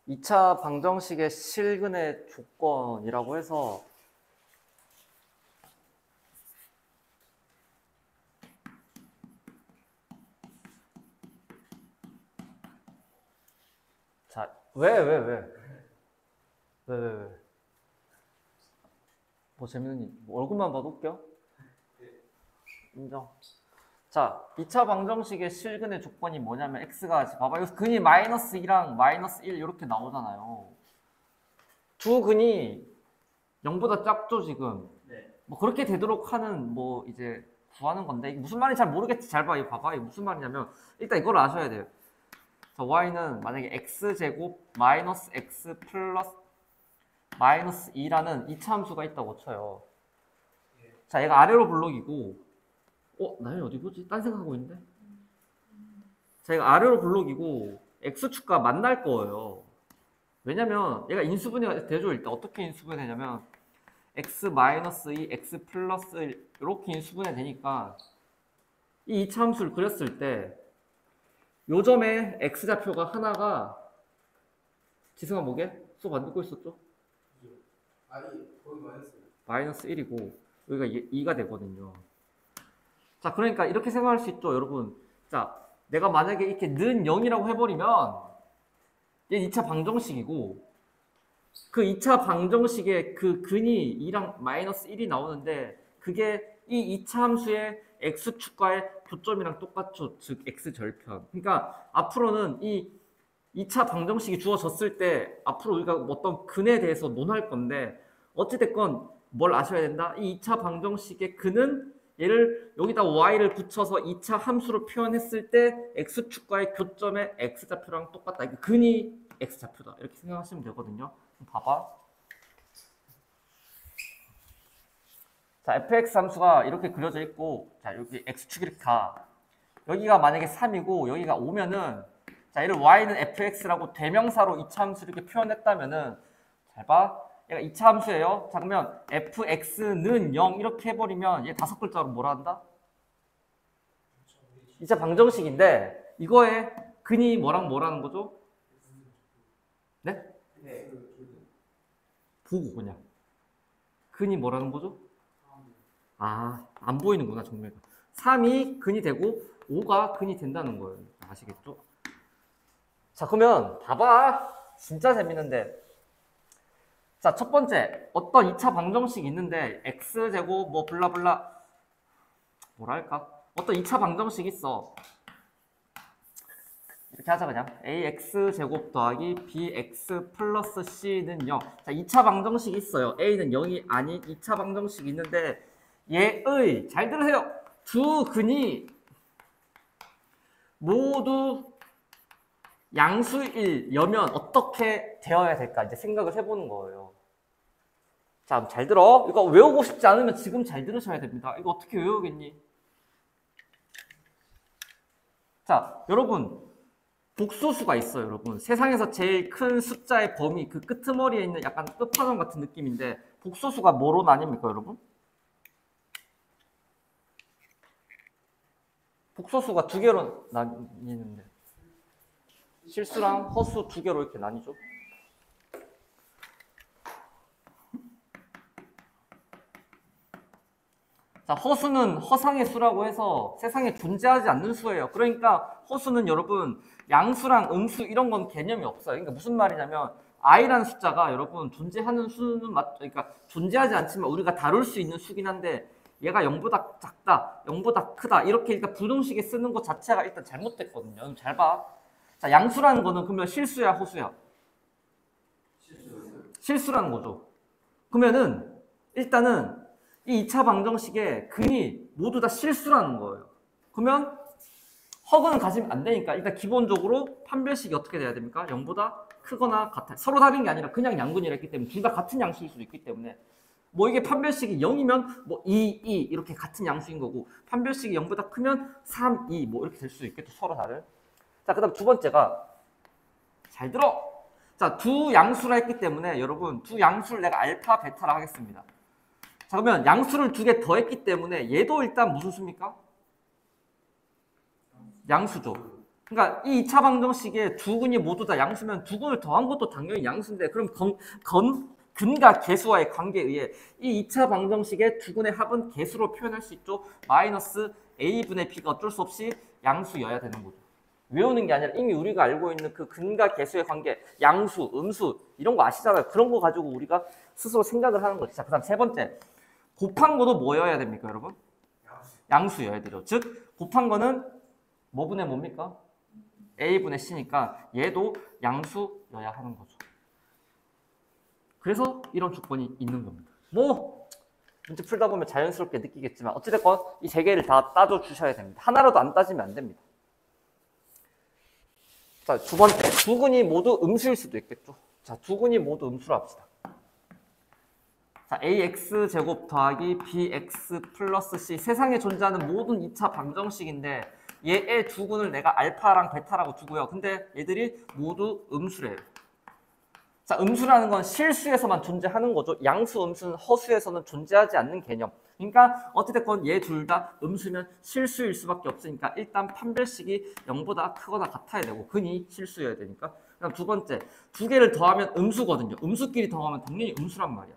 2차 방정식의 실근의 조건이라고 해서 자, 왜? 뭐 재밌는 일, 뭐 얼굴만 봐도 웃겨? 인정. 자, 2차 방정식의 실근의 조건이 뭐냐면 x가 봐봐. 여기서 근이 마이너스 2랑 마이너스 1 이렇게 나오잖아요. 두 근이 0보다 작죠, 지금? 네. 뭐 그렇게 되도록 하는 뭐 이제 구하는 건데 이게 무슨 말인지 잘 모르겠지. 잘 봐. 이거 봐봐. 이게 무슨 말이냐면 일단 이걸 아셔야 돼요. 자, y는 만약에 x제곱 마이너스 x 플러스 마이너스 2라는 이차함수가 있다고 쳐요. 자, 얘가 아래로 블록이고 나연이 어디 보지? 딴 생각하고 있는데? 자, 얘가 아래로 블록이고 x축과 만날 거예요. 왜냐면 얘가 인수분해가 되죠. 일단 어떻게 인수분해 되냐면 x 마이너스 2, x 플러스 1 이렇게 인수분해 되니까 이 이차함수를 그렸을 때 요점에 x좌표가 하나가 지승아 뭐게? 수업 안 듣고 있었죠? 아니, 거기 마이너스. 마이너스 1이고 여기가 2가 되거든요. 자, 그러니까 이렇게 생각할 수 있죠, 여러분. 자, 내가 만약에 이렇게 는 0이라고 해버리면 얘 2차 방정식이고 그 2차 방정식에 그 근이 2랑 마이너스 1이 나오는데 그게 이 2차 함수의 x축과의 교점이랑 똑같죠. 즉 x절편. 그러니까 앞으로는 이 2차 방정식이 주어졌을 때 앞으로 우리가 어떤 근에 대해서 논할 건데 어찌됐건 뭘 아셔야 된다? 이 2차 방정식의 근은 얘를 여기다 y를 붙여서 2차 함수로 표현했을 때 x축과의 교점의 x좌표랑 똑같다. 이게 근이 x좌표다. 이렇게 생각하시면 되거든요. 봐봐. 자, fx 함수가 이렇게 그려져 있고, 자, 여기 x축 이렇게 가. 여기가 만약에 3이고, 여기가 5면은, 자, 얘를 y는 fx라고 대명사로 2차 함수 이렇게 표현했다면은, 잘 봐. 얘가 2차 함수예요. 자, 그러면 fx는 0 이렇게 해버리면 얘 5글자로 뭐라 한다? 2차 방정식인데, 이거에 근이 뭐랑 뭐라는 거죠? 네? 네. 보고 그냥. 근이 뭐라는 거죠? 안 보이는구나, 정맥가. 3이 근이 되고 5가 근이 된다는 거예요. 아시겠죠? 자, 그러면 봐봐. 진짜 재밌는데. 자, 첫 번째. 어떤 2차 방정식이 있는데 x제곱 뭐 블라블라 뭐랄까? 어떤 2차 방정식이 있어. 이렇게 하자 그냥. ax제곱 더하기 bx 플러스 c는 0. 자, 2차 방정식이 있어요. a는 0이 아닌 2차 방정식이 있는데 얘의, 잘 들으세요. 두 근이 모두 양수일여면 어떻게 되어야 될까 이제 생각을 해보는 거예요. 자, 잘 들어. 이거 외우고 싶지 않으면 지금 잘 들으셔야 됩니다. 이거 어떻게 외우겠니? 자, 여러분. 복소수가 있어요, 여러분. 세상에서 제일 큰 숫자의 범위, 그 끄트머리에 있는 약간 끝판왕 같은 느낌인데 복소수가 뭐로 나뉩니까, 여러분? 복소수가 두 개로 나뉘는데 실수랑 허수 두 개로 이렇게 나뉘죠. 자, 허수는 허상의 수라고 해서 세상에 존재하지 않는 수예요. 그러니까 허수는 여러분 양수랑 음수 이런 건 개념이 없어요. 그러니까 무슨 말이냐면 i라는 숫자가 여러분 존재하는 수는 그러니까 존재하지 않지만 우리가 다룰 수 있는 수긴 한데 얘가 0보다 작다, 0보다 크다 이렇게 그러니까 부등식에 쓰는 것 자체가 일단 잘못됐거든요. 잘 봐. 자, 양수라는 거는 그러면 실수야, 허수야? 실수라는 거죠. 그러면은 일단은 이 2차 방정식의 근이 모두 다 실수라는 거예요. 그러면 허근은 가지면 안 되니까 일단 기본적으로 판별식이 어떻게 돼야 됩니까? 0보다 크거나 같아요. 서로 다른 게 아니라 그냥 양근이라 했기 때문에 둘 다 같은 양수일 수도 있기 때문에 뭐 이게 판별식이 0이면 뭐 2, 2 이렇게 같은 양수인 거고 판별식이 0보다 크면 3, 2 뭐 이렇게 될 수 있겠죠. 서로 다른. 자, 그 다음 두 번째가 잘 들어. 자, 두 양수라 했기 때문에 여러분 두 양수를 내가 알파, 베타라 하겠습니다. 자, 그러면 양수를 두 개 더했기 때문에 얘도 일단 무슨 수입니까? 양수죠. 그러니까 이 2차 방정식에 두 근이 모두 다 양수면 두 근을 더한 것도 당연히 양수인데 그럼 근과 계수와의 관계에 의해 이 2차 방정식의 두 근의 합은 계수로 표현할 수 있죠. 마이너스 a분의 b가 어쩔 수 없이 양수여야 되는 거죠. 외우는 게 아니라 이미 우리가 알고 있는 그 근과 계수의 관계, 양수, 음수 이런 거 아시잖아요. 그런 거 가지고 우리가 스스로 생각을 하는 거죠. 자, 그 다음 세 번째. 곱한 거도 뭐여야 됩니까, 여러분? 양수여야 되죠. 즉, 곱한 거는 뭐분의 뭡니까? a분의 c니까 얘도 양수여야 하는 거죠. 그래서 이런 조건이 있는 겁니다. 뭐 문제 풀다 보면 자연스럽게 느끼겠지만 어찌됐건 이 세 개를 다 따져 주셔야 됩니다. 하나라도 안 따지면 안 됩니다. 자, 두 번째. 두 근이 모두 음수일 수도 있겠죠. 자, 두 근이 모두 음수로 합시다. 자, ax 제곱 더하기 bx 플러스 c 세상에 존재하는 모든 2차 방정식인데 얘의 두 근을 내가 알파랑 베타라고 두고요. 근데 얘들이 모두 음수래요. 자, 음수라는 건 실수에서만 존재하는 거죠. 양수, 음수는 허수에서는 존재하지 않는 개념. 그러니까 어찌됐건 얘 둘 다 음수면 실수일 수밖에 없으니까 일단 판별식이 0보다 크거나 같아야 되고 근이 실수여야 되니까. 그다음 두 번째, 두 개를 더하면 음수거든요. 음수끼리 더하면 당연히 음수란 말이야.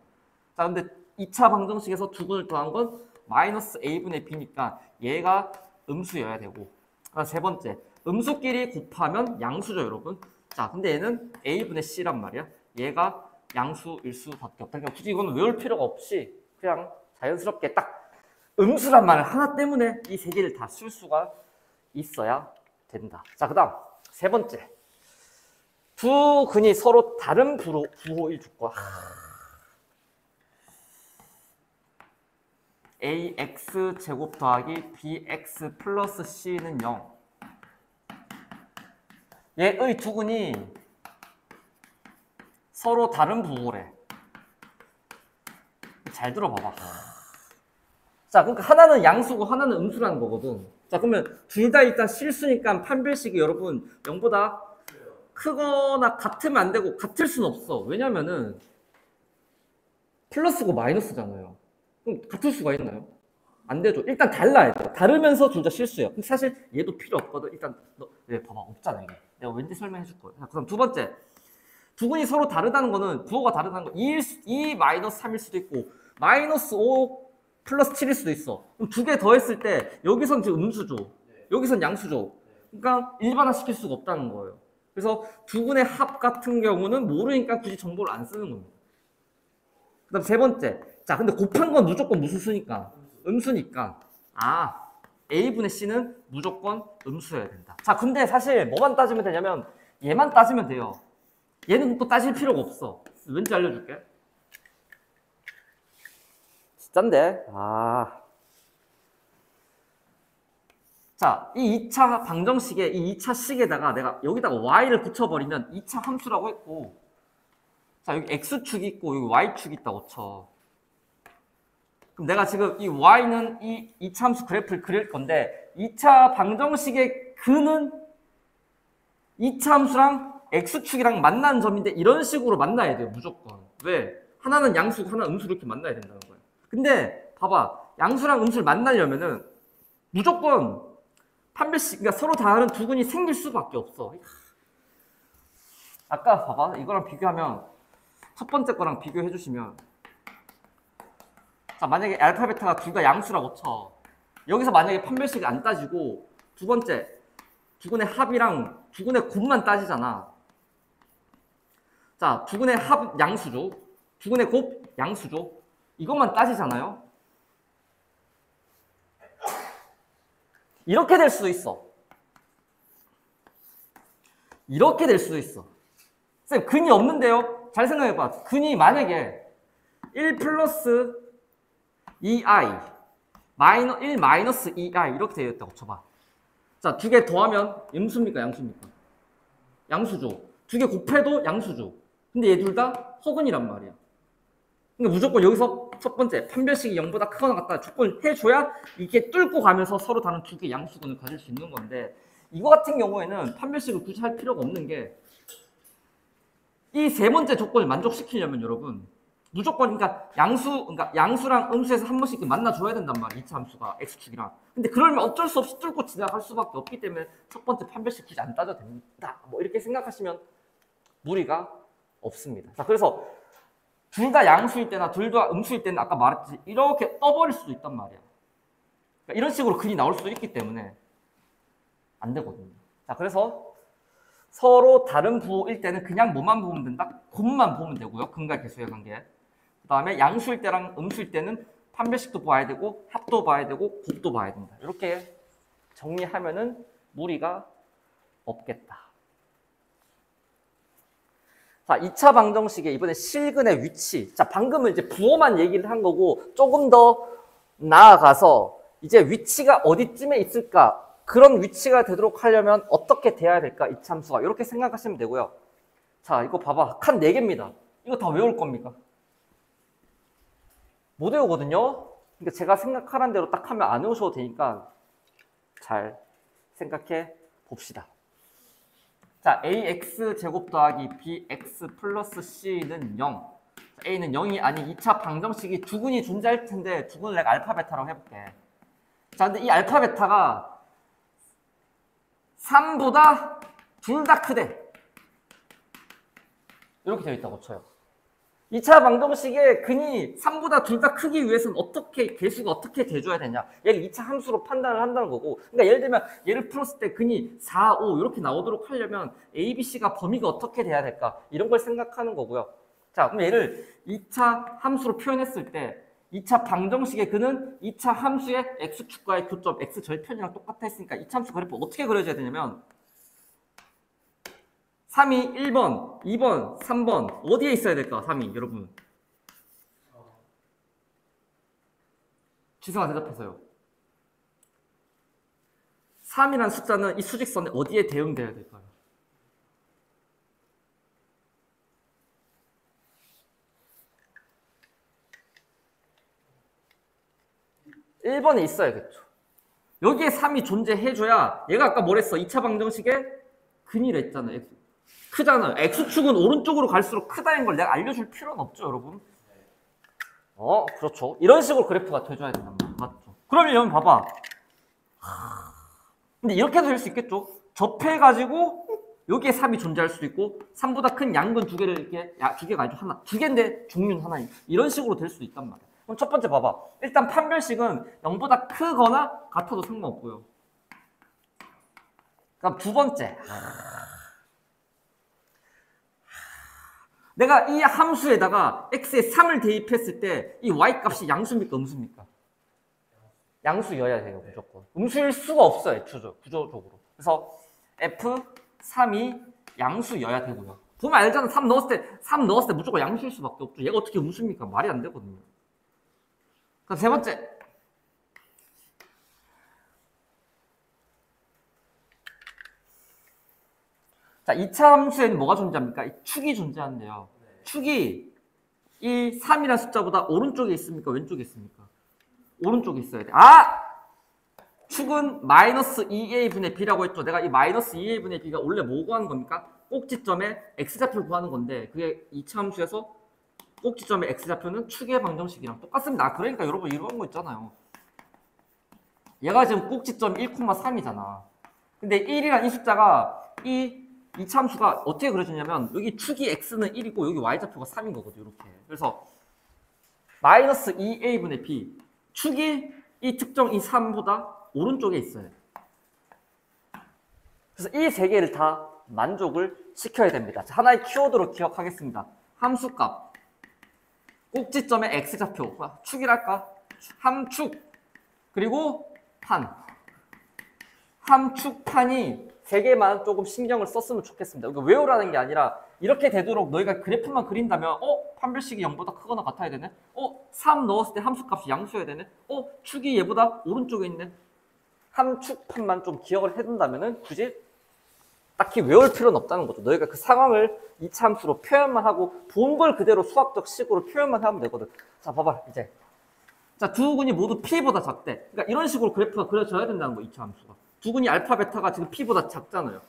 자, 근데 2차 방정식에서 두 근을 더한 건 마이너스 a분의 b니까 얘가 음수여야 되고. 그다음 세 번째, 음수끼리 곱하면 양수죠, 여러분. 자, 근데 얘는 a분의 c란 말이야. 얘가 양수일 수밖에 없다. 그러니까 굳이 이건 외울 필요가 없이 그냥 자연스럽게 딱 음수란 말 하나 때문에 이 세 개를 다 쓸 수가 있어야 된다. 자, 그 다음 세 번째. 두 근이 서로 다른 부호일 조건. ax 제곱 더하기 bx 플러스 c는 0. 얘의 두 근이 서로 다른 부호래. 잘 들어봐봐. 자, 그러니까 하나는 양수고 하나는 음수라는 거거든. 자, 그러면 둘 다 일단 실수니까 판별식이 여러분 0보다 크거나 같으면 안 되고 같을 수는 없어. 왜냐면은 플러스고 마이너스잖아요. 그럼 같을 수가 있나요? 안 되죠. 일단 달라야 돼. 다르면서 둘 다 실수예요. 근데 사실 얘도 필요 없거든. 일단 봐봐. 없잖아 이게. 내가 왠지 설명해 줄 거야. 자, 그럼 두 번째. 두 근이 서로 다르다는 거는 부호가 다르다는 거 2 마이너스 3일 수도 있고 마이너스 5 플러스 7일 수도 있어. 그럼 두 개 더했을 때 여기선 지금 음수죠. 여기선 양수죠. 그러니까 일반화 시킬 수가 없다는 거예요. 그래서 두 근의 합 같은 경우는 모르니까 굳이 정보를 안 쓰는 겁니다. 그 다음 세 번째. 자, 근데 곱한 건 무조건 무슨 수니까? 음수니까. 아, a분의 c는 무조건 음수여야 된다. 자, 근데 사실 뭐만 따지면 되냐면 얘만 따지면 돼요. 얘는 또 따질 필요가 없어. 왠지 알려줄게. 진짠데? 자, 이 2차 방정식에 이 2차 식에다가 내가 여기다가 y를 붙여버리면 2차 함수라고 했고, 자, 여기 x축이 있고 여기 y축이 있다고 쳐. 그럼 내가 지금 이 y는 이 2차 함수 그래프를 그릴 건데 2차 방정식의 근은 2차 함수랑 x축이랑 만나는 점인데 이런 식으로 만나야 돼요, 무조건. 왜? 하나는 양수고 하나는 음수로 이렇게 만나야 된다는 거예요. 근데 봐봐, 양수랑 음수를 만나려면은 무조건 판별식, 그러니까 서로 다른 두 근이 생길 수밖에 없어. 아까 봐봐, 이거랑 비교하면 첫 번째 거랑 비교해 주시면, 자, 만약에 알파 베타가 둘 다 양수라고 쳐. 여기서 만약에 판별식이 안 따지고 두 번째 두 근의 합이랑 두 근의 곱만 따지잖아. 자, 두 근의 합 양수죠. 두 근의 곱 양수죠. 이것만 따지잖아요. 이렇게 될 수도 있어. 이렇게 될 수도 있어. 쌤, 근이 없는데요? 잘 생각해봐. 근이 만약에 1 플러스 2i 1 마이너스 2i 이렇게 되어 있다고 쳐봐. 자, 두 개 더하면 음수입니까? 양수입니까? 양수죠. 두 개 곱해도 양수죠. 근데 얘 둘 다 허근이란 말이야. 그러니까 무조건 여기서 첫 번째 판별식이 0보다 크거나 같다 조건을 해줘야 이게 뚫고 가면서 서로 다른 두 개 양수근을 가질 수 있는 건데, 이거 같은 경우에는 판별식을 굳이 할 필요가 없는 게 이 세 번째 조건을 만족시키려면 여러분 무조건 그러니까 양수랑 음수에서 한 번씩 만나줘야 된단 말이야. 2차 함수가 x축이랑. 근데 그러면 어쩔 수 없이 뚫고 지나갈 수밖에 없기 때문에 첫 번째 판별식 굳이 안 따져도 됩니다. 뭐 이렇게 생각하시면 무리가 없습니다. 자, 그래서 둘 다 양수일 때나 둘 다 음수일 때는 아까 말했듯이 이렇게 떠버릴 수도 있단 말이야. 그러니까 이런 식으로 근이 나올 수도 있기 때문에 안 되거든요. 자, 그래서 서로 다른 부호일 때는 그냥 뭐만 보면 된다? 곱만 보면 되고요. 근과 계수의 관계. 그 다음에 양수일 때랑 음수일 때는 판별식도 봐야 되고 합도 봐야 되고 곱도 봐야 된다. 이렇게 정리하면은 무리가 없겠다. 자, 2차 방정식의 이번에 실근의 위치. 자, 방금은 이제 부호만 얘기를 한 거고 조금 더 나아가서 이제 위치가 어디쯤에 있을까? 그런 위치가 되도록 하려면 어떻게 돼야 될까? 이차 함수가. 이렇게 생각하시면 되고요. 자, 이거 봐봐. 칸 4개입니다. 이거 다 외울 겁니까? 못 외우거든요? 그러니까 제가 생각하는 대로 딱 하면 안 외우셔도 되니까 잘 생각해 봅시다. 자, ax 제곱 더하기 bx 플러스 c는 0. a는 0이 아닌 2차 방정식이 두근이 존재할 텐데 두근을 내가 알파 베타라고 해볼게. 자, 근데 이 알파 베타가 3보다 둘 다 크대. 이렇게 되어 있다고 쳐요. 2차 방정식의 근이 3보다 둘 다 크기 위해서는 어떻게, 계수가 어떻게 돼줘야 되냐. 얘를 2차 함수로 판단을 한다는 거고. 그러니까 예를 들면 얘를 풀었을 때 근이 4, 5 이렇게 나오도록 하려면 A, B, C가 범위가 어떻게 돼야 될까. 이런 걸 생각하는 거고요. 자, 그럼 얘를 2차 함수로 표현했을 때 2차 방정식의 근은 2차 함수의 x축과의 교점, x절편이랑 똑같아 했으니까 2차 함수 그래프 어떻게 그려줘야 되냐면 3이 1번, 2번, 3번 어디에 있어야 될까? 3이 여러분 지성아 대답해서요. 3이라는 숫자는 이 수직선에 어디에 대응돼야 될까요? 1번에 있어야겠죠. 여기에 3이 존재해줘야 얘가 아까 뭐랬어? 2차 방정식의 근이라 했잖아요. 크잖아요. x축은 오른쪽으로 갈수록 크다는 걸 내가 알려줄 필요는 없죠, 여러분. 그렇죠. 이런 식으로 그래프가 돼줘야 된단 말이야. 맞죠? 그러면 봐봐. 근데 이렇게도 될 수 있겠죠. 접해가지고 여기에 3이 존재할 수도 있고 3보다 큰 양근 두 개를 이렇게 두 개가 아니죠. 하나. 두 개인데 종류는 하나인. 이런 식으로 될 수도 있단 말이야. 그럼 첫 번째 봐봐. 일단 판별식은 0보다 크거나 같아도 상관없고요. 그럼 두 번째. 내가 이 함수에다가 x에 3을 대입했을 때 이 y 값이 양수입니까 음수입니까? 양수여야 돼요 무조건. 음수일 수가 없어요 구조적으로. 그래서 f3이 양수여야 되고요. 보면 알잖아. 3 넣었을 때 무조건 양수일 수밖에 없죠. 얘가 어떻게 음수입니까? 말이 안 되거든요. 그럼 세 번째. 자, 2차 함수에는 뭐가 존재합니까? 이 축이 존재하는데요. 축이 이 3이라는 숫자보다 오른쪽에 있습니까? 왼쪽에 있습니까? 오른쪽에 있어야 돼. 축은 마이너스 2a분의 b라고 했죠. 내가 이 마이너스 2a분의 b가 원래 뭐 구하는 겁니까? 꼭지점에 x좌표를 구하는 건데 그게 2차 함수에서 꼭지점의 x좌표는 축의 방정식이랑 똑같습니다. 그러니까 여러분 이런 거 있잖아요. 얘가 지금 꼭지점 1,3이잖아. 근데 1이란 이 숫자가 이 2차 함수가 어떻게 그려지냐면 여기 축이 x는 1이고 여기 y좌표가 3인 거거든요. 이렇게. 그래서 마이너스 2a분의 b 축이 이 특정 이 3보다 오른쪽에 있어요. 그래서 이 세 개를 다 만족을 시켜야 됩니다. 자, 하나의 키워드로 기억하겠습니다. 함수값 꼭지점의 x좌표 축이랄까? 함축 그리고 판 함축판이 세 개만 조금 신경을 썼으면 좋겠습니다. 이거 외우라는 게 아니라 이렇게 되도록 너희가 그래프만 그린다면 판별식이 0보다 크거나 같아야 되네. 3 넣었을 때 함수값이 양수여야 되네. 축이 얘보다 오른쪽에 있네. 함축판만 좀 기억을 해둔다면은 굳이 딱히 외울 필요는 없다는 거죠. 너희가 그 상황을 2차 함수로 표현만 하고 본 걸 그대로 수학적 식으로 표현만 하면 되거든. 자, 봐봐 이제. 자, 두 근이 모두 P보다 작대. 그러니까 이런 식으로 그래프가 그려져야 된다는 거 2차 함수가. 두 근이 알파, 베타가 지금 P보다 작잖아요.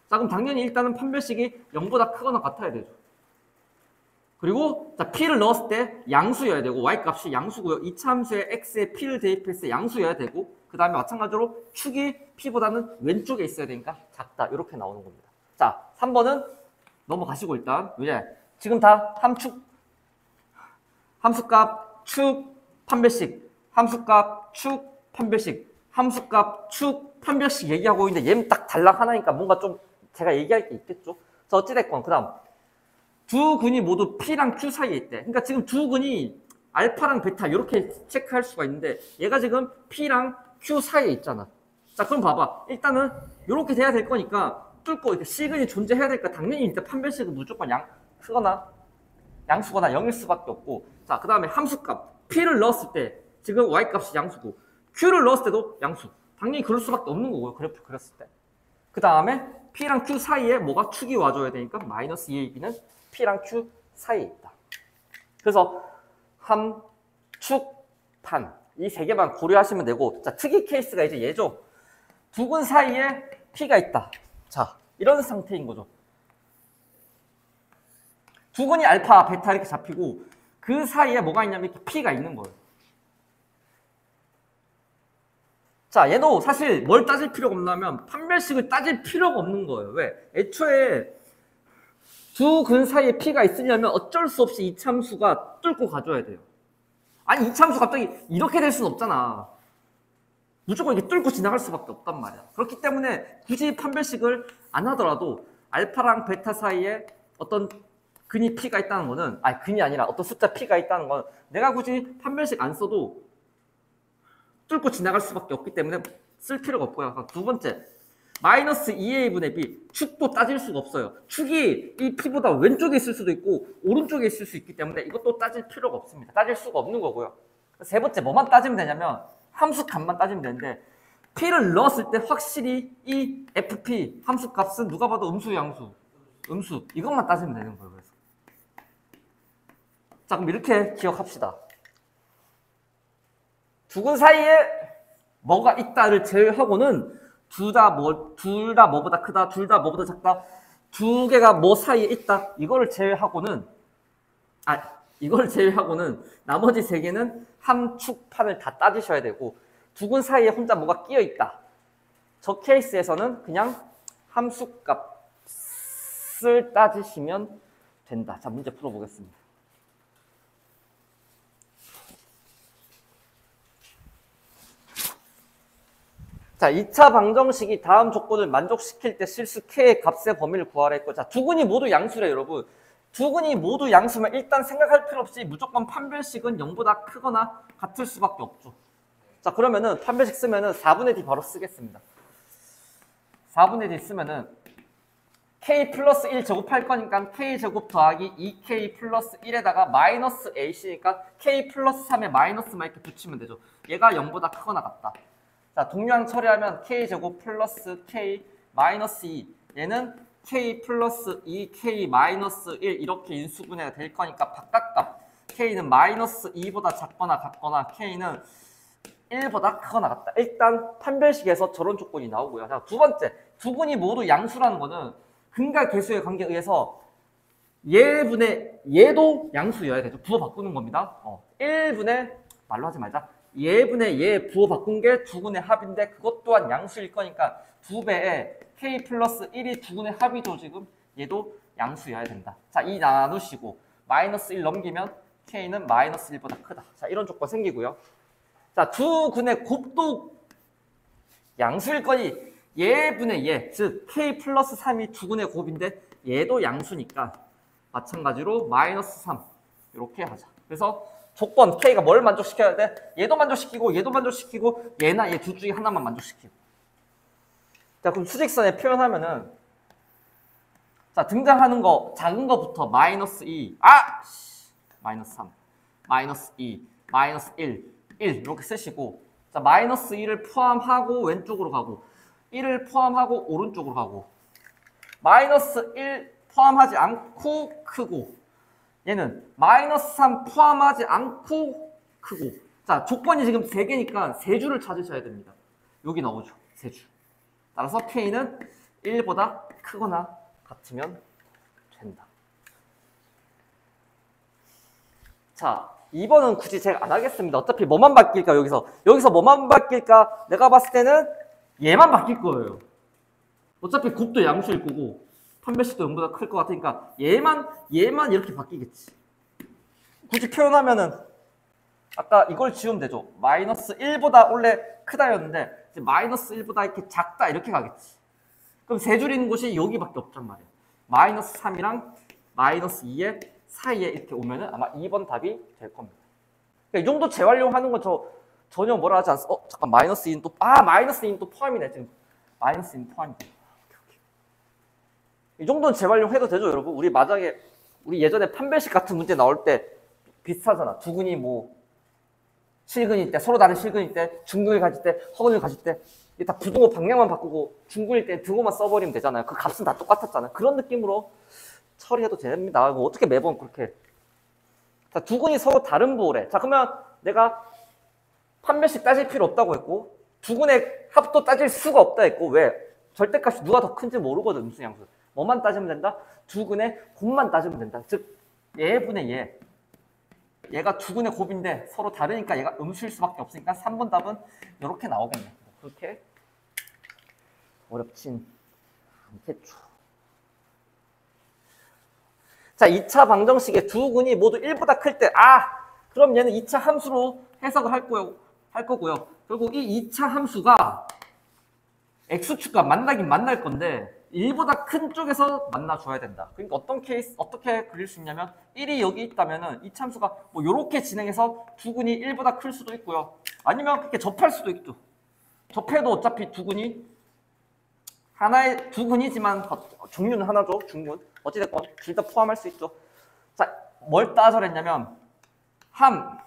자, 그럼 당연히 일단은 판별식이 0보다 크거나 같아야 되죠. 그리고 자, p를 넣었을 때 양수여야 되고 y 값이 양수고요. 이차 함수에 x에 p를 대입했을 때 양수여야 되고 그 다음에 마찬가지로 축이 p보다는 왼쪽에 있어야 되니까 작다. 이렇게 나오는 겁니다. 자, 3번은 넘어가시고 일단 이제 지금 다 함수값 축 판별식, 함수값 축 판별식, 함수값 축 판별식 얘기하고 있는데 얘는 딱 단락 하나니까 뭔가 좀 제가 얘기할 게 있겠죠. 자, 어찌됐건 그 다음 두 근이 모두 P랑 Q 사이에 있대. 그러니까 지금 두 근이 알파랑 베타 이렇게 체크할 수가 있는데 얘가 지금 P랑 Q 사이에 있잖아. 자, 그럼 봐봐. 일단은 이렇게 돼야 될 거니까 뚫고 이렇게 C근이 존재해야 되니까 당연히 일단 판별식은 무조건 크거나 양수거나 0일 수밖에 없고. 자, 그 다음에 함수값 P를 넣었을 때 지금 Y값이 양수고 Q를 넣었을 때도 양수. 당연히 그럴 수밖에 없는 거고요. 그래프 그렸을 때. 그 다음에 P랑 Q 사이에 뭐가 축이 와줘야 되니까 마이너스 2AB는 P랑 Q 사이에 있다. 그래서 함, 축, 판 이 세 개만 고려하시면 되고 자, 특이 케이스가 이제 얘죠. 두 근 사이에 P가 있다. 자, 이런 상태인 거죠. 두 근이 알파, 베타 이렇게 잡히고 그 사이에 뭐가 있냐면 이렇게 P가 있는 거예요. 자, 얘도 사실 뭘 따질 필요가 없냐면 판별식을 따질 필요가 없는 거예요. 왜? 애초에 두 근 사이에 P가 있으려면 어쩔 수 없이 이참수가 뚫고 가줘야 돼요. 아니, 이참수 갑자기 이렇게 될 수는 없잖아. 무조건 이렇게 뚫고 지나갈 수밖에 없단 말이야. 그렇기 때문에 굳이 판별식을 안 하더라도 알파랑 베타 사이에 어떤 근이 P가 있다는 거는, 아니, 근이 아니라 어떤 숫자 P가 있다는 건 내가 굳이 판별식 안 써도 뚫고 지나갈 수밖에 없기 때문에 쓸 필요가 없고요. 두 번째, 마이너스 2a분의 b. 축도 따질 수가 없어요. 축이 이 p보다 왼쪽에 있을 수도 있고 오른쪽에 있을 수 있기 때문에 이것도 따질 필요가 없습니다. 따질 수가 없는 거고요. 세 번째, 뭐만 따지면 되냐면 함수값만 따지면 되는데 p를 넣었을 때 확실히 이 fp 함수값은 누가 봐도 음수, 양수, 음수 이것만 따지면 되는 거예요. 그래서 자, 그럼 이렇게 기억합시다. 두 근 사이에 뭐가 있다를 제외하고는 둘 다 뭐보다 크다, 둘 다 뭐보다 작다, 두 개가 뭐 사이에 있다, 이거를 제외하고는 나머지 세 개는 함축판을 다 따지셔야 되고 두 근 사이에 혼자 뭐가 끼어 있다. 저 케이스에서는 그냥 함수값을 따지시면 된다. 자, 문제 풀어보겠습니다. 자, 2차 방정식이 다음 조건을 만족시킬 때 실수 k의 값의 범위를 구하라 했고, 자, 두 근이 모두 양수래, 여러분. 두 근이 모두 양수면 일단 생각할 필요 없이 무조건 판별식은 0보다 크거나 같을 수밖에 없죠. 자, 그러면은 판별식 쓰면은 4분의 d 바로 쓰겠습니다. 4분의 d 쓰면은 k 플러스 1 제곱할 거니까 k 제곱 더하기 2k 플러스 1에다가 마이너스 ac니까 k 플러스 3에 마이너스만 이렇게 붙이면 되죠. 얘가 0보다 크거나 같다. 자, 동량 처리하면 k제곱 플러스 k 마이너스 2 얘는 k 플러스 2k 마이너스 1 이렇게 인수분해가 될 거니까 바깥값 k는 마이너스 2보다 작거나 같거나 k는 1보다 크거나 같다. 일단 판별식에서 저런 조건이 나오고요. 자, 두 번째, 두 근이 모두 양수라는 거는 근과 계수의 관계에 의해서 얘도 양수여야 되죠. 부호 바꾸는 겁니다. 1분의 말로 하지 말자. 얘분의 얘 부호 바꾼 게 두 근의 합인데 그것 또한 양수일 거니까 2배에 k 플러스 1이 두 근의 합이죠. 지금 얘도 양수여야 된다. 자, 2 나누시고 마이너스 1 넘기면 k는 마이너스 1보다 크다. 자, 이런 조건 생기고요. 자, 두 근의 곱도 양수일 거니 얘분의 얘, 즉 k 플러스 3이 두 근의 곱인데 얘도 양수니까 마찬가지로 마이너스 3 이렇게 하자. 그래서 조건 K가 뭘 만족시켜야 돼? 얘도 만족시키고 얘도 만족시키고 얘나 얘 둘 중에 하나만 만족시키고. 자, 그럼 수직선에 표현하면은 자, 등장하는 거 작은 거부터 마이너스 2 마이너스 3 마이너스 2 마이너스 1 이렇게 쓰시고 자, 마이너스 2를 포함하고 왼쪽으로 가고 1을 포함하고 오른쪽으로 가고 마이너스 1 포함하지 않고 크고 얘는 마이너스 3 포함하지 않고 크고. 자, 조건이 지금 3개니까 3줄을 찾으셔야 됩니다. 여기 나오죠. 3줄. 따라서 K는 1보다 크거나 같으면 된다. 자, 2번은 굳이 제가 안 하겠습니다. 어차피 뭐만 바뀔까, 여기서 뭐만 바뀔까? 내가 봤을 때는 얘만 바뀔 거예요. 어차피 곱도 양수일 거고, 판별식도 0보다 클 것 같으니까, 얘만 이렇게 바뀌겠지. 굳이 표현하면은, 아까 이걸 지우면 되죠. 마이너스 1보다 원래 크다였는데, 이제 마이너스 1보다 이렇게 작다, 이렇게 가겠지. 그럼 세 줄 있는 곳이 여기밖에 없단 말이야. 마이너스 3이랑 마이너스 2의 사이에 이렇게 오면은 아마 2번 답이 될 겁니다. 그러니까 이 정도 재활용하는 건 전혀 뭐라 하지 않습니다. 잠깐 마이너스 2는 또 마이너스 2는 또 포함이네 지금. 마이너스 2는 포함이다. 이 정도는 재활용해도 되죠, 여러분. 우리 예전에 판별식 같은 문제 나올 때 비슷하잖아. 두근이 뭐 실근일 때, 서로 다른 실근일 때, 중근을 가질 때, 허근을 가질 때, 이게 다 부등호 방향만 바꾸고 중근일 때 등호만 써버리면 되잖아요. 그 값은 다 똑같았잖아요. 그런 느낌으로 처리해도 됩니다. 뭐 어떻게 매번 그렇게. 자, 두근이 서로 다른 부호래. 자, 그러면 내가 판별식 따질 필요 없다고 했고, 두근의 합도 따질 수가 없다 했고, 왜? 절대값이 누가 더 큰지 모르거든, 음수양수. 뭐만 따지면 된다? 두근의 곱만 따지면 된다. 즉, 얘분의 얘. 얘가 두근의 곱인데 서로 다르니까 얘가 음수일 수밖에 없으니까 3번 답은 이렇게 나오겠네. 그렇게 어렵진 않겠죠. 자, 2차 방정식의 두근이 모두 1보다 클 때, 그럼 얘는 2차 함수로 해석을 할 거고요. 그리고 이 2차 함수가 x축과 만나긴 만날 건데 1보다 큰 쪽에서 만나줘야 된다. 그러니까 어떻게 그릴 수 있냐면 1이 여기 있다면은 이 함수가 뭐 요렇게 진행해서 두근이 1보다 클 수도 있고요. 아니면 그렇게 접할 수도 있죠. 접해도 어차피 두근이 하나의 두근이지만 종류는 하나죠. 중근. 어찌됐건 둘 다 포함할 수 있죠. 자, 뭘 따져냈냐면 함,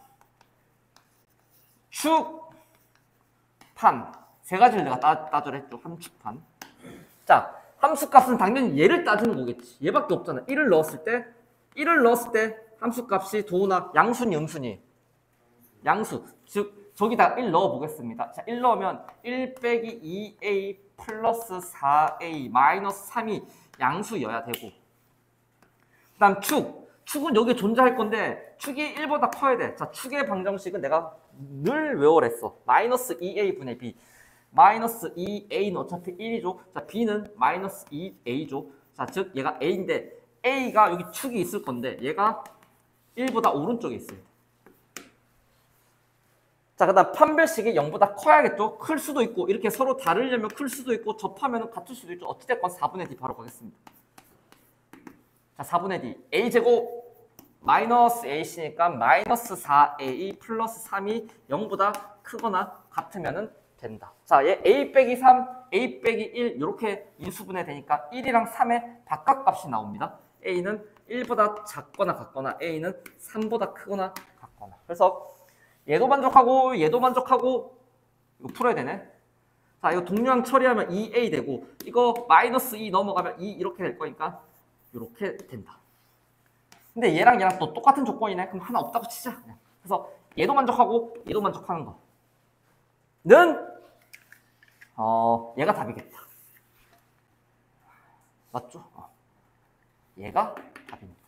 축, 판. 세 가지를 내가 따져냈죠. 함축판. 자, 함수값은 당연히 얘를 따지는 거겠지. 얘밖에 없잖아. 1을 넣었을 때 함수값이 도우나 양수니 음수니? 양수. 즉 저기다 1 넣어보겠습니다. 자, 1 넣으면 1 빼기 2a 플러스 4a 마이너스 3이 양수여야 되고, 그 다음 축은 여기 존재할 건데 축이 1보다 커야 돼. 자, 축의 방정식은 내가 늘 외워랬어. 마이너스 2a분의 b. 마이너스 2a는 어차피 1이죠. 자, b는 마이너스 2a죠. 자, 즉 얘가 a인데 a가 여기 축이 있을 건데 얘가 1보다 오른쪽에 있어요. 자, 그 다음 판별식이 0보다 커야겠죠. 클 수도 있고 이렇게 서로 다르려면 클 수도 있고 접하면 같을 수도 있죠. 어찌됐건 4분의 d 바로 가겠습니다. 자, 4분의 d a제곱 마이너스 ac니까 마이너스 4a 플러스 3이 0보다 크거나 같으면 된다. 자, 얘 a 빼기 3, a 빼기 1 이렇게 인수분해 되니까 1이랑 3의 바깥값이 나옵니다. a는 1보다 작거나 같거나 a는 3보다 크거나 같거나. 그래서 얘도 만족하고 얘도 만족하고 이거 풀어야 되네. 자, 이거 동류항 처리하면 2a 되고 이거 마이너스 2 넘어가면 2 이렇게 될 거니까 이렇게 된다. 근데 얘랑 또 똑같은 조건이네. 그럼 하나 없다고 치자. 그래서 얘도 만족하고 얘도 만족하는 거는 얘가 답이겠다. 맞죠? 얘가 답입니다.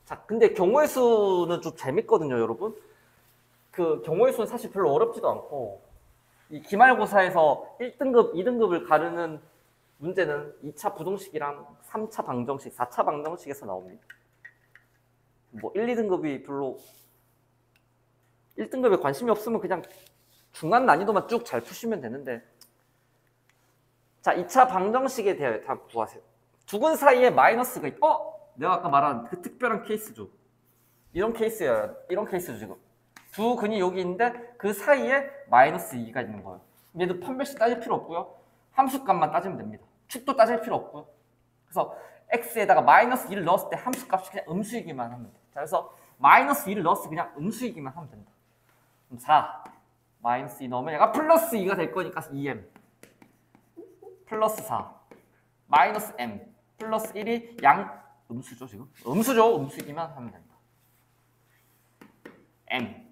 자, 근데 경우의 수는 좀 재밌거든요, 여러분. 그 경우의 수는 사실 별로 어렵지도 않고 이 기말고사에서 1등급, 2등급을 가르는 문제는 2차 부등식이랑 3차 방정식, 4차 방정식에서 나옵니다. 뭐 1, 2등급이 별로 1등급에 관심이 없으면 그냥 중간 난이도만 쭉 잘 푸시면 되는데, 자, 2차 방정식에 대해 다 구하세요. 두근 사이에 마이너스가 내가 아까 말한 그 특별한 케이스죠. 이런 케이스예요. 이런 케이스죠, 지금. 두 근이 여기 있는데 그 사이에 마이너스 2가 있는 거예요. 얘도 판별식 따질 필요 없고요. 함수값만 따지면 됩니다. 축도 따질 필요 없고요. 그래서 x에다가 마이너스 2를 넣었을 때 함수값이 그냥 음수이기만 하면 돼. 자, 그래서 마이너스 2를 넣었을 때 그냥 음수이기만 하면 된다. 그럼 4 마이너스 2 넣으면 얘가 플러스 2가 될 거니까 2m 플러스 4 마이너스 m 플러스 1이 양 음수죠, 지금? 음수죠. 음수이기만 하면 된다. m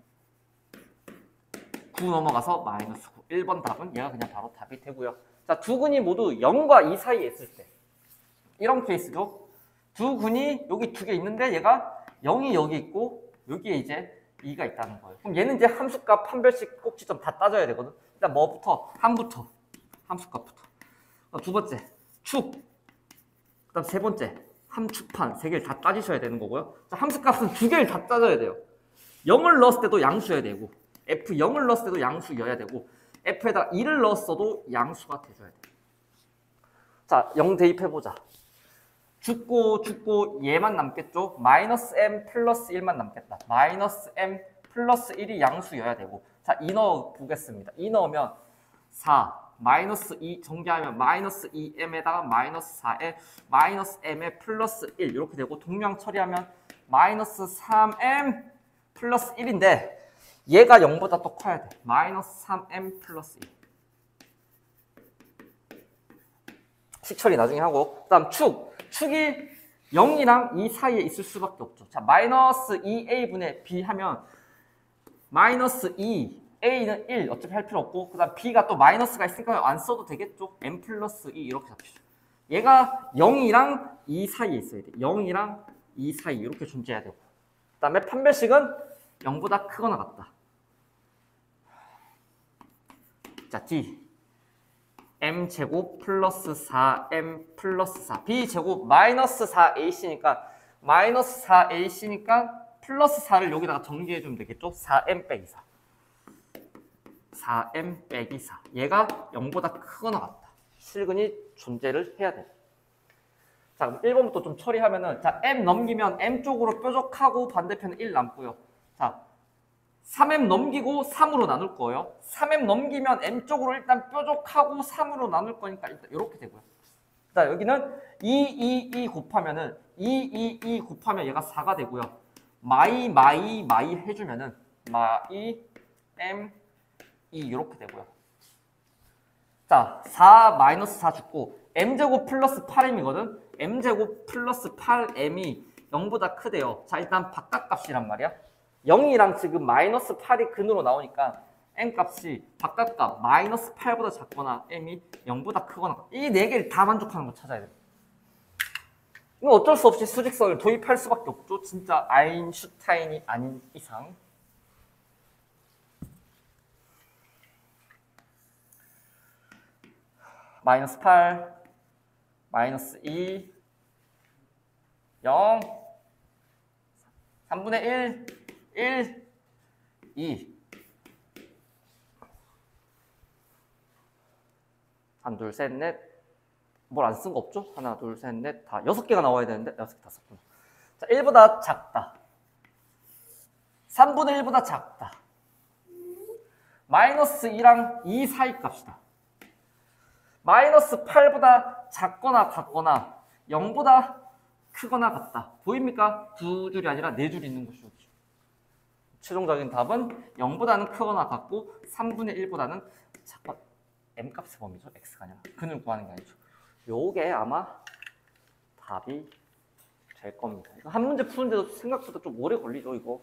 9 넘어가서 마이너스 9. 1번 답은 얘가 그냥 바로 답이 되고요. 자, 두 근이 모두 0과 2 사이에 있을 때 이런 케이스죠. 두 근이 여기 두 개 있는데 얘가 0이 여기 있고 여기에 이제 2가 있다는 거예요. 그럼 얘는 이제 함수값 한 별씩 꼭지점 다 따져야 되거든. 일단 뭐부터? 함부터. 함수값부터. 두 번째, 축. 그 다음 세 번째, 함축판. 세 개를 다 따지셔야 되는 거고요. 자, 함수값은 두 개를 다 따져야 돼요. 0을 넣었을 때도 양수여야 되고 F 0을 넣었을 때도 양수여야 되고 F에다 2를 넣었어도 양수가 돼줘야 돼요. 자, 0 대입해보자. 죽고 얘만 남겠죠? 마이너스 m 플러스 1만 남겠다. 마이너스 m 플러스 1이 양수여야 되고 자, 2 넣어보겠습니다. 2 넣으면 4 마이너스 2 정리하면 마이너스 2m에다가 마이너스 4에 마이너스 m에 플러스 1 이렇게 되고 동량 처리하면 마이너스 3m 플러스 1인데 얘가 0보다 더 커야 돼. 마이너스 3m 플러스 1 식처리 나중에 하고 그 다음 축이 0이랑 2 사이에 있을 수밖에 없죠. 자, 마이너스 2a분의 b 하면 마이너스 2 a는 1 어차피 할 필요 없고 그 다음 b가 또 마이너스가 있으니까 안 써도 되겠죠. m 플러스 2 이렇게 잡히죠. 얘가 0이랑 2 사이에 있어야 돼. 0이랑 2 사이 이렇게 존재해야 되고 그 다음에 판별식은 0보다 크거나 같다. 자, d m제곱 플러스 4m 플러스 4 b제곱 마이너스 4ac니까 마이너스 4ac니까 플러스 4를 여기다가 정리해주면 되겠죠. 4m 빼기 4 4m 빼기 4 얘가 0보다 크거나 같다. 실근이 존재를 해야 돼. 자, 그럼 1번부터 좀 처리하면은 자, m 넘기면 m 쪽으로 뾰족하고 반대편에 1 남고요. 자, 3m 넘기고 3으로 나눌 거예요. 3m 넘기면 m 쪽으로 일단 뾰족하고 3으로 나눌 거니까 일단 이렇게 되고요. 자, 여기는 2 곱하면은 2 곱하면 얘가 4가 되고요. 마이 해주면은 마이 m 2 이렇게 되고요. 자, 4 마이너스 4 죽고 m제곱 플러스 8m이거든. m제곱 플러스 8m이 0보다 크대요. 자, 일단 바깥값이란 말이야. 0이랑 지금 마이너스 8이 근으로 나오니까 m 값이 바깥값 마이너스 8보다 작거나 m이 0보다 크거나 이 네 개를 다 만족하는 거 찾아야 돼. 이거 어쩔 수 없이 수직성을 도입할 수밖에 없죠. 진짜 아인슈타인이 아닌 이상. 마이너스 8, 마이너스 2, 0, 3분의 1, 2 1, 2, 3, 넷 뭘 안 쓴 거 없죠? 하나, 둘, 셋, 넷, 다 6개가 나와야 되는데 6개 다 썼구나. 자, 1보다 작다. 3분의 1보다 작다. 마이너스 2랑 2 사이 값이다. 마이너스 8보다 작거나 같거나 0보다 크거나 같다. 보입니까? 두 줄이 아니라 네 줄 있는 것이죠. 최종적인 답은 0보다는 크거나 같고 3분의 1보다는 작거나 m값의 범위죠. x가 아니라 근을 구하는 게 아니죠. 요게 아마 답이 될 겁니다. 이거 한 문제 푸는데도 생각보다 좀 오래 걸리죠, 이거.